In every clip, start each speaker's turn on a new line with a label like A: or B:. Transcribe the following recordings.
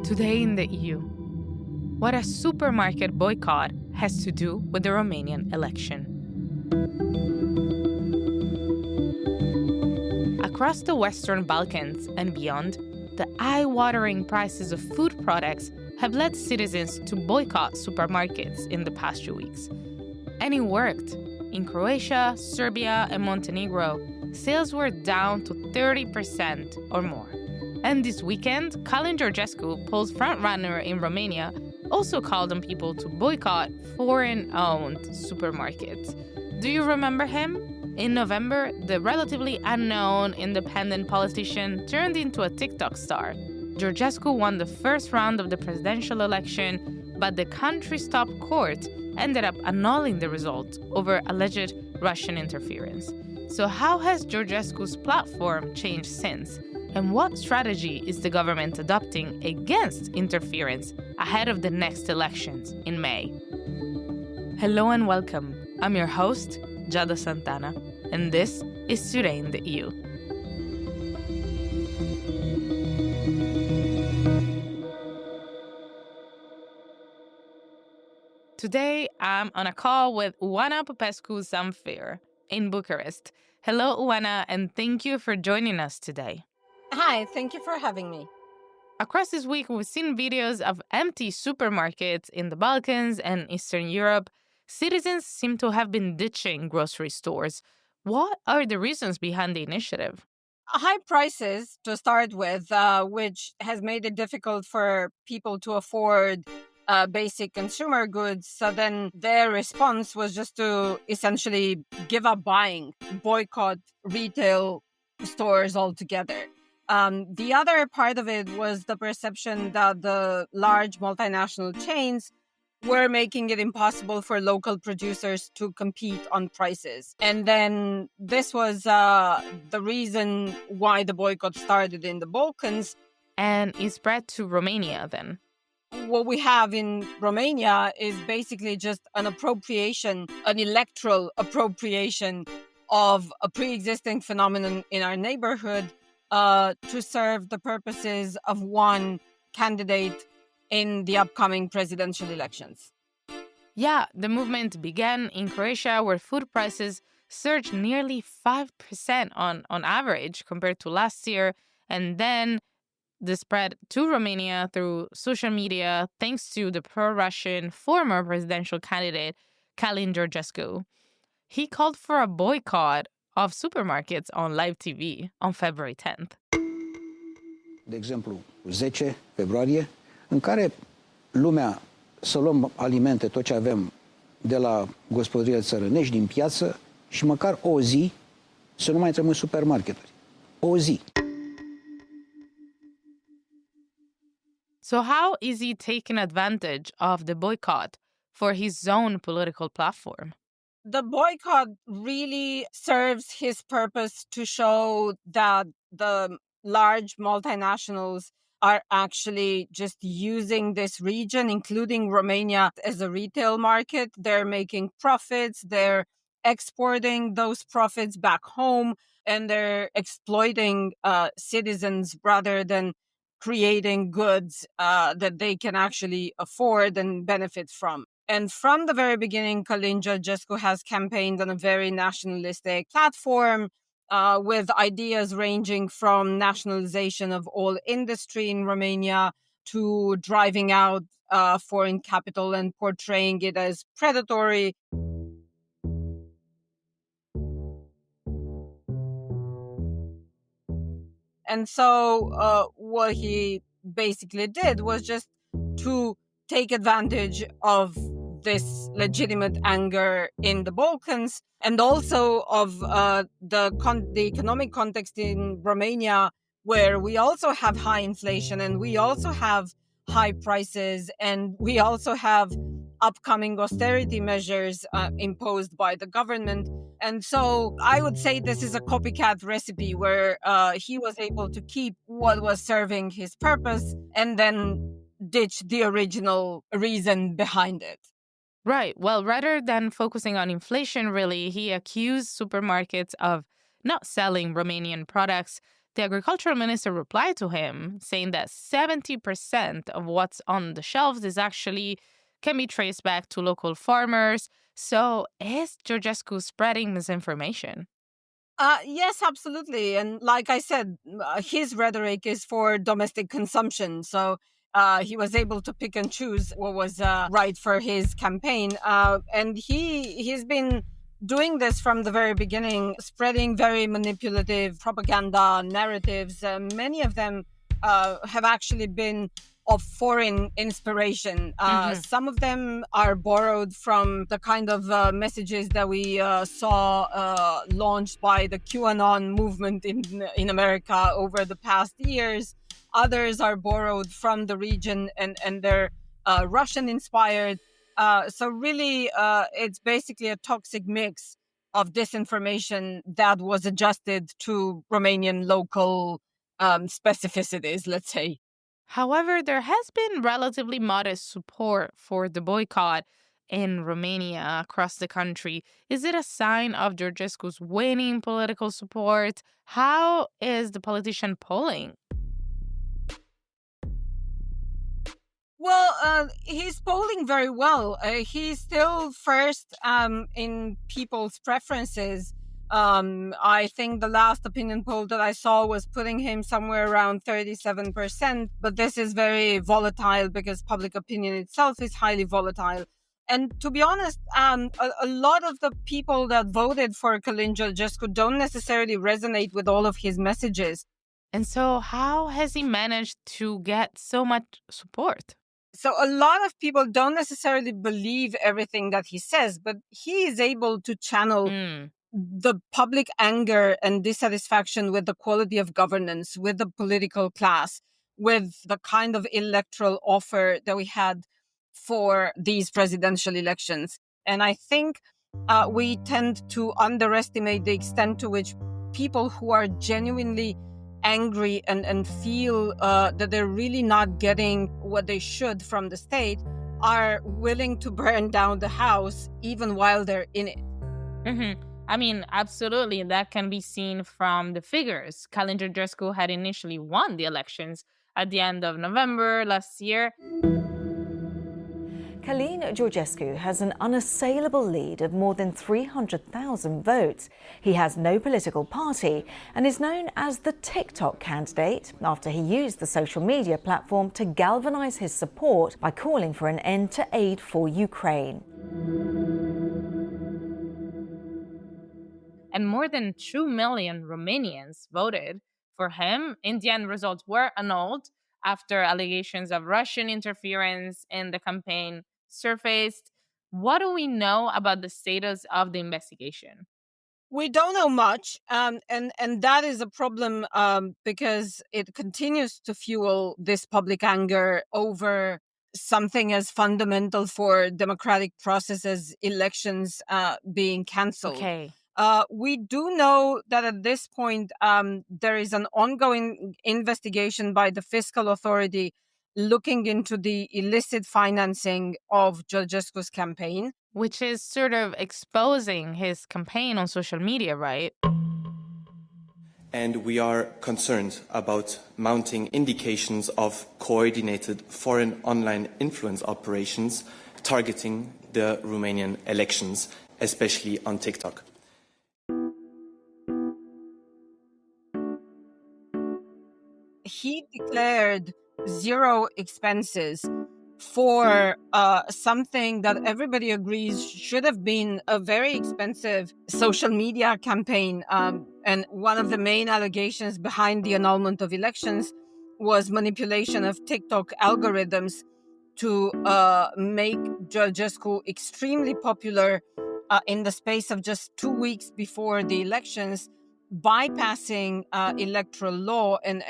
A: Today in the EU, what a supermarket boycott has to do with the Romanian election. Across the Western Balkans and beyond, the eye-watering prices of food products have led citizens to boycott supermarkets in the past few weeks. And it worked. In Croatia, Serbia and Montenegro, sales were down to 30% or more. And this weekend, Georgescu, polls frontrunner in Romania, also called on people to boycott foreign-owned supermarkets. Do you remember him? In November, the relatively unknown independent politician turned into a TikTok star. Georgescu won the first round of the presidential election, but the country's top court ended up annulling the result over alleged Russian interference. So how has Georgescu's platform changed since? And what strategy is the government adopting against interference ahead of the next elections in May? Hello and welcome. I'm your host, Giada Santana, and this is Today in the EU. Today, I'm on a call with Oana Popescu Zamfir in Bucharest. Hello, Oana, and thank you for joining us today.
B: Hi, thank you for having me.
A: Across this week, we've seen videos of empty supermarkets in the Balkans and Eastern Europe. Citizens seem to have been ditching grocery stores. What are the reasons behind the initiative?
B: High prices, to start with, which has made it difficult for people to afford basic consumer goods. So then their response was just to essentially give up buying, boycott retail stores altogether. The other part of it was the perception that the large multinational chains were making it impossible for local producers to compete on prices. And then this was the reason why the boycott started in the Balkans.
A: And it spread to Romania then?
B: What we have in Romania is basically just an appropriation, an electoral appropriation of a pre-existing phenomenon in our neighborhood to serve the purposes of one candidate in the upcoming presidential elections.
A: Yeah, the movement began in Croatia, where food prices surged nearly 5% on average compared to last year. And then the spread to Romania through social media, thanks to the pro-Russian former presidential candidate, Georgescu. He called for a boycott of supermarkets on live TV on February 10th.
C: De exemplu, 10 februarie, în care lumea să luăm alimente, tot ce avem de la gospodărie țărănești, din piață, și măcar o zi să nu mai intrăm în supermarketuri. O zi.
A: So how is he taking advantage of the boycott for his own political platform?
B: The boycott really serves his purpose to show that the large multinationals are actually just using this region, including Romania, as a retail market. They're making profits, they're exporting those profits back home, and they're exploiting citizens rather than creating goods that they can actually afford and benefit from. And from the very beginning, Georgescu has campaigned on a very nationalistic platform with ideas ranging from nationalization of all industry in Romania to driving out foreign capital and portraying it as predatory. And so what he basically did was just to take advantage of this legitimate anger in the Balkans and also of the economic context in Romania, where we also have high inflation and we also have high prices and we also have upcoming austerity measures imposed by the government. And so I would say this is a copycat recipe where he was able to keep what was serving his purpose and then ditch the original reason behind it.
A: Right. Well, rather than focusing on inflation, really, he accused supermarkets of not selling Romanian products The agricultural minister replied to him saying that 70% of what's on the shelves can be traced back to local farmers. So is Georgescu spreading misinformation?
B: Yes, absolutely. And like I said, his rhetoric is for domestic consumption. So he was able to pick and choose what was right for his campaign. And he's been doing this from the very beginning, spreading very manipulative propaganda narratives. Many of them have actually been of foreign inspiration. Some of them are borrowed from the kind of messages that we saw launched by the QAnon movement in America over the past years. Others are borrowed from the region and they're Russian inspired. So really, it's basically a toxic mix of disinformation that was adjusted to Romanian local specificities, let's say.
A: However, there has been relatively modest support for the boycott in Romania across the country. Is it a sign of Georgescu's waning political support? How is the politician polling?
B: Well, he's polling very well. He's still first in people's preferences. I think the last opinion poll that I saw was putting him somewhere around 37%, but this is very volatile because public opinion itself is highly volatile. And to be honest, a lot of the people that voted for Călin Georgescu don't necessarily resonate with all of his messages.
A: And so, how has he managed to get so much support?
B: So a lot of people don't necessarily believe everything that he says, but he is able to channel the public anger and dissatisfaction with the quality of governance, with the political class, with the kind of electoral offer that we had for these presidential elections. And I think we tend to underestimate the extent to which people who are genuinely angry and feel that they're really not getting what they should from the state are willing to burn down the house even while they're in it.
A: I mean, absolutely. That can be seen from the figures. Călin Georgescu had initially won the elections at the end of November last year.
D: Călin Georgescu has an unassailable lead of more than 300,000 votes. He has no political party and is known as the TikTok candidate after he used the social media platform to galvanize his support by calling for an end to aid for Ukraine.
A: And more than 2 million Romanians voted for him. In the end, results were annulled after allegations of Russian interference in the campaign surfaced. What do we know about the status of the investigation?
B: We don't know much, and that is a problem because it continues to fuel this public anger over something as fundamental for democratic processes, elections being cancelled.
A: Okay.
B: We do know that at this point, there is an ongoing investigation by the fiscal authority looking into the illicit financing of Georgescu's campaign.
A: Which is sort of exposing his campaign on social media, right?
E: And we are concerned about mounting indications of coordinated foreign online influence operations targeting the Romanian elections, especially on TikTok.
B: He declared zero expenses for something that everybody agrees should have been a very expensive social media campaign. And one of the main allegations behind the annulment of elections was manipulation of TikTok algorithms to make Georgescu extremely popular in the space of just 2 weeks before the elections, bypassing electoral law and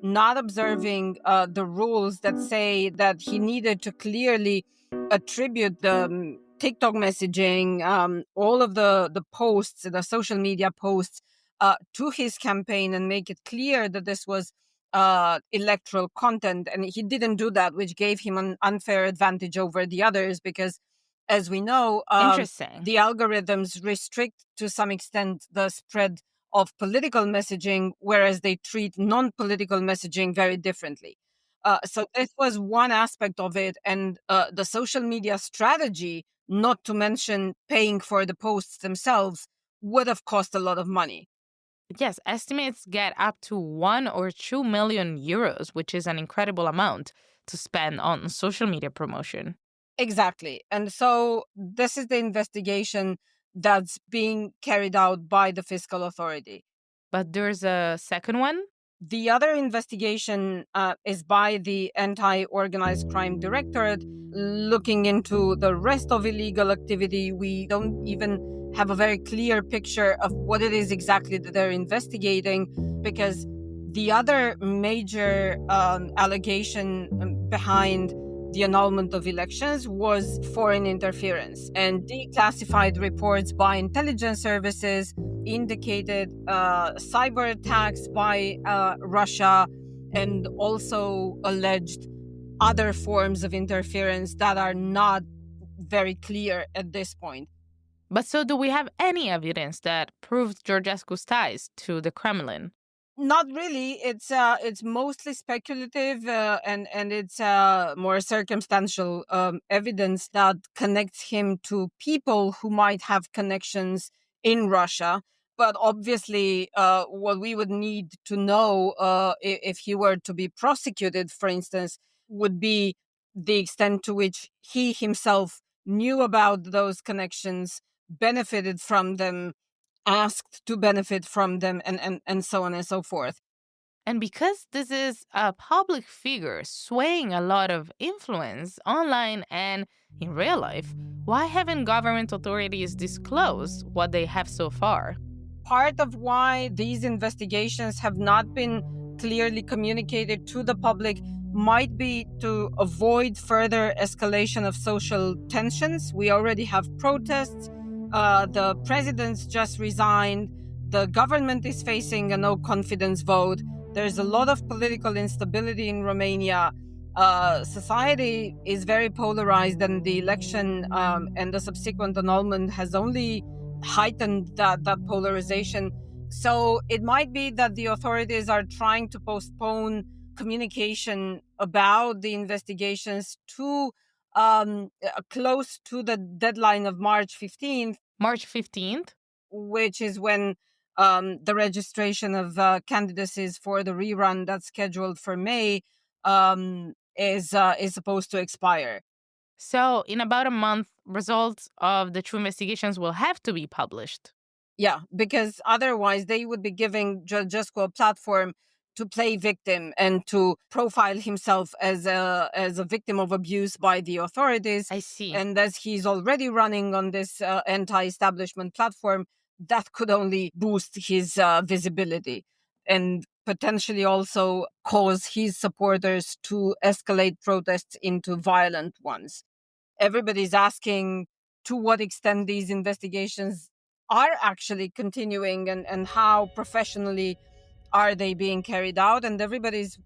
B: not observing the rules that say that he needed to clearly attribute the TikTok messaging, all of the posts, the social media posts to his campaign and make it clear that this was electoral content. And he didn't do that, which gave him an unfair advantage over the others because, as we know,
A: Interesting.
B: the algorithms restrict to some extent the spread of political messaging, whereas they treat non-political messaging very differently. So this was one aspect of it. And the social media strategy, not to mention paying for the posts themselves, would have cost a lot of money.
A: Yes, estimates get up to 1 or 2 million euros, which is an incredible amount to spend on social media promotion.
B: Exactly. And so this is the investigation that's being carried out by the fiscal authority.
A: But there's a second one?
B: The other investigation is by the Anti-Organized Crime Directorate, looking into the rest of illegal activity. We don't even have a very clear picture of what it is exactly that they're investigating, because the other major allegation behind the annulment of elections was foreign interference. And declassified reports by intelligence services indicated cyber attacks by Russia, and also alleged other forms of interference that are not very clear at this point.
A: But so do we have any evidence that proves Georgescu's ties to the Kremlin?
B: Not really. It's mostly speculative, and it's more circumstantial evidence that connects him to people who might have connections in Russia. But obviously, what we would need to know if he were to be prosecuted, for instance, would be the extent to which he himself knew about those connections, benefited from them, asked to benefit from them, and so on and so forth.
A: And because this is a public figure swaying a lot of influence online and in real life, why haven't government authorities disclosed what they have so far?
B: Part of why these investigations have not been clearly communicated to the public might be to avoid further escalation of social tensions. We already have protests. The president's just resigned. The government is facing a no confidence vote. There's a lot of political instability in Romania. Society is very polarized, and the election and the subsequent annulment has only heightened that polarization. So it might be that the authorities are trying to postpone communication about the investigations to close to the deadline of March 15th.
A: March 15th?
B: Which is when the registration of candidacies for the rerun that's scheduled for May is supposed to expire.
A: So, in about a month, results of the true investigations will have to be published.
B: Yeah, because otherwise they would be giving Georgescu a platform to play victim and to profile himself as a victim of abuse by the authorities.
A: I see.
B: And as he's already running on this anti-establishment platform, that could only boost his visibility and potentially also cause his supporters to escalate protests into violent ones. Everybody's asking to what extent these investigations are actually continuing, and how professionally are they being carried out. And everybody's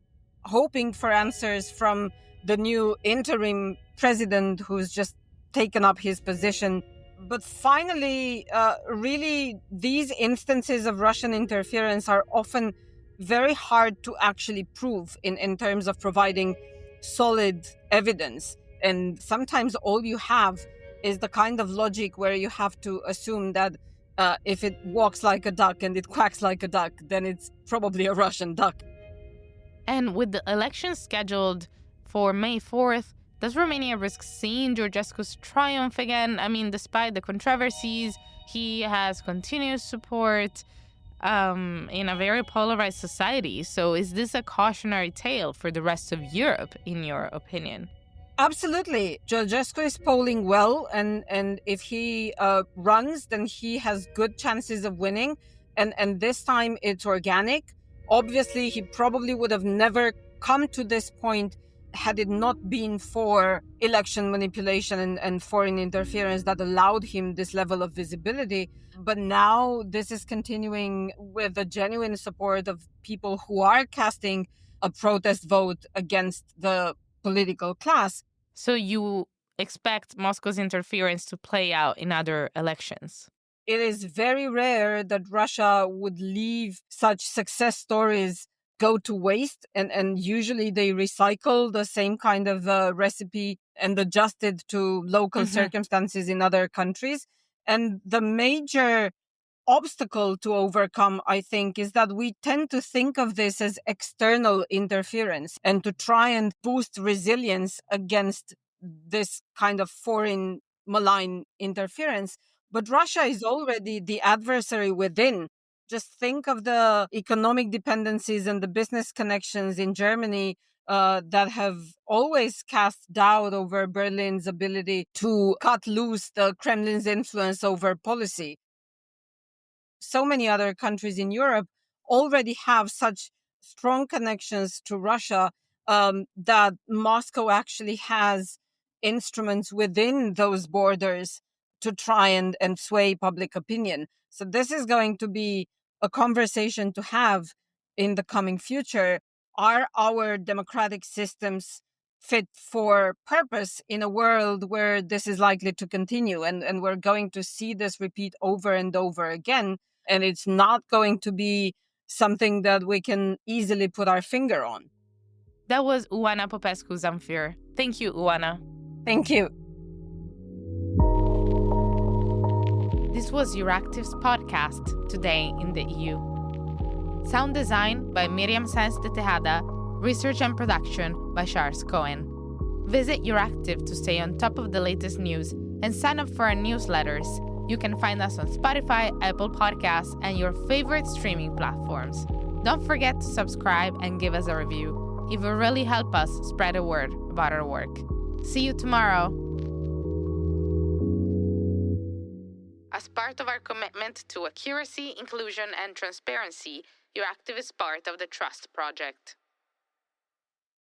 B: hoping for answers from the new interim president who's just taken up his position. But finally, really, these instances of Russian interference are often very hard to actually prove in terms of providing solid evidence. And sometimes all you have is the kind of logic where you have to assume that if it walks like a duck and it quacks like a duck, then it's probably a Russian duck.
A: And with the election scheduled for May 4th, does Romania risk seeing Georgescu's triumph again? I mean, despite the controversies, he has continuous support in a very polarized society. So is this a cautionary tale for the rest of Europe, in your opinion?
B: Absolutely. Georgescu is polling well, and if he runs, then he has good chances of winning. And this time it's organic. Obviously, he probably would have never come to this point had it not been for election manipulation and foreign interference that allowed him this level of visibility. But now this is continuing with the genuine support of people who are casting a protest vote against the political class.
A: So you expect Moscow's interference to play out in other elections?
B: it is very rare that Russia would leave such success stories go to waste. And usually they recycle the same kind of recipe and adjust it to local circumstances in other countries. And the major obstacle to overcome, I think, is that we tend to think of this as external interference and to try and boost resilience against this kind of foreign malign interference. But Russia is already the adversary within. Just think of the economic dependencies and the business connections in Germany that have always cast doubt over Berlin's ability to cut loose the Kremlin's influence over policy. So many other countries in Europe already have such strong connections to Russia that Moscow actually has instruments within those borders to try and sway public opinion. So this is going to be a conversation to have in the coming future. Are our democratic systems fit for purpose in a world where this is likely to continue? And we're going to see this repeat over and over again. And it's not going to be something that we can easily put our finger on.
A: That was Oana Popescu Zamfir. Thank you, Oana.
B: Thank you.
A: This was Euractiv's podcast, Today in the EU. Sound design by Miriam Sanz de Tejada, research and production by Charles Cohen. Visit Euractiv to stay on top of the latest news and sign up for our newsletters. You can find us on Spotify, Apple Podcasts, and your favorite streaming platforms. Don't forget to subscribe and give us a review. It will really help us spread the word about our work. See you tomorrow. As part of our commitment to accuracy, inclusion, and transparency, Euractiv is part of the Trust Project.